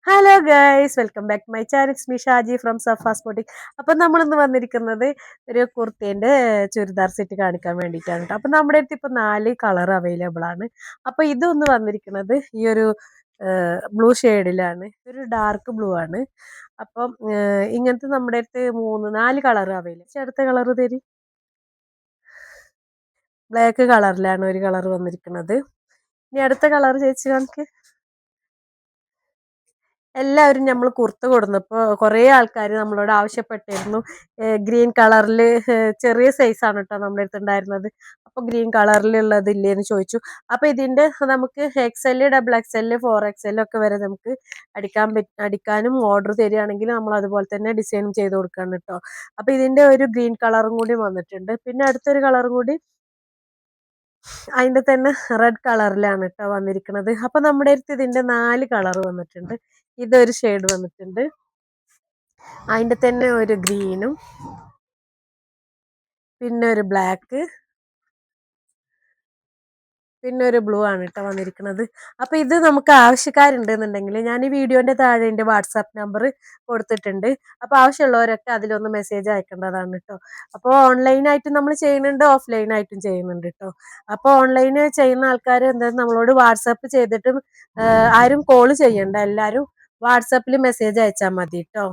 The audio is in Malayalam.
Hello guys, welcome back to my channel. It's me Shaji from Safas boutique. അപ്പം നമ്മളിന്ന് വന്നിരിക്കുന്നത് ഒരു കുർത്തേൻ്റെ ചുരിദാർ സെറ്റ് കാണിക്കാൻ വേണ്ടിയിട്ടാണ് കേട്ടോ. അപ്പം നമ്മുടെ അടുത്ത് ഇപ്പം 4 കളർ അവൈലബിൾ ആണ്. അപ്പം ഇതൊന്ന് വന്നിരിക്കുന്നത് ഈ ഒരു ബ്ലൂ ഷെയ്ഡിലാണ്, ഒരു ഡാർക്ക് ബ്ലൂ ആണ്. അപ്പം ഇങ്ങനത്തെ നമ്മുടെ അടുത്ത് 4 കളർ അവൈലബിൾ. അടുത്ത കളർ തരി, ബ്ലാക്ക് കളറിലാണ് ഒരു കളർ വന്നിരിക്കുന്നത്. ഇനി അടുത്ത കളർ ചേച്ചി കാണിക്ക്. എല്ലാവരും നമ്മൾ കുർത്ത കൊടുന്നപ്പോൾ കുറേ ആൾക്കാർ നമ്മളോട് ആവശ്യപ്പെട്ടിരുന്നു ഗ്രീൻ കളറിൽ. ചെറിയ സൈസാണ് കേട്ടോ നമ്മുടെ അടുത്ത് ഉണ്ടായിരുന്നത്. അപ്പോൾ ഗ്രീൻ കളറിലുള്ളത് ഇല്ലേന്ന് ചോദിച്ചു. അപ്പോൾ ഇതിൻ്റെ നമുക്ക് XL, XXL, 4XL ഒക്കെ വരെ നമുക്ക് അടിക്കാനും ഓർഡർ തരികയാണെങ്കിൽ നമ്മൾ അതുപോലെ തന്നെ ഡിസൈനും ചെയ്ത് കൊടുക്കണം കേട്ടോ. അപ്പോൾ ഇതിൻ്റെ ഒരു ഗ്രീൻ കളറും കൂടി വന്നിട്ടുണ്ട്. പിന്നെ അടുത്തൊരു കളറും കൂടി അതിന്റെ തന്നെ റെഡ് കളറിലാണ് കേട്ടോ വന്നിരിക്കുന്നത്. അപ്പൊ നമ്മുടെ അടുത്ത് ഇതിന്റെ 4 കളർ വന്നിട്ടുണ്ട്. ഇതൊരു ഷെയ്ഡ് വന്നിട്ടുണ്ട്, അതിന്റെ തന്നെ ഒരു ഗ്രീനും, പിന്നെ ഒരു ബ്ലാക്ക്, പിന്നെ ഒരു ബ്ലൂ ആണ് കേട്ടോ വന്നിരിക്കുന്നത്. അപ്പൊ ഇത് നമുക്ക് ആവശ്യക്കാരുണ്ടെന്നുണ്ടെങ്കിൽ ഞാൻ ഈ വീഡിയോന്റെ താഴെ എൻ്റെ വാട്സാപ്പ് നമ്പർ കൊടുത്തിട്ടുണ്ട്. അപ്പൊ ആവശ്യമുള്ളവരൊക്കെ അതിലൊന്ന് മെസ്സേജ് അയക്കേണ്ടതാണ് കേട്ടോ. അപ്പോൾ ഓൺലൈനായിട്ട് നമ്മൾ ചെയ്യുന്നുണ്ട്, ഓഫ്ലൈനായിട്ടും ചെയ്യുന്നുണ്ട് കേട്ടോ. അപ്പോൾ ഓൺലൈന് ചെയ്യുന്ന ആൾക്കാർ എന്തായാലും നമ്മളോട് വാട്സാപ്പ് ചെയ്തിട്ട് ആരും കോള് ചെയ്യണ്ട, എല്ലാവരും വാട്സാപ്പിൽ മെസ്സേജ് അയച്ചാൽ മതി കേട്ടോ.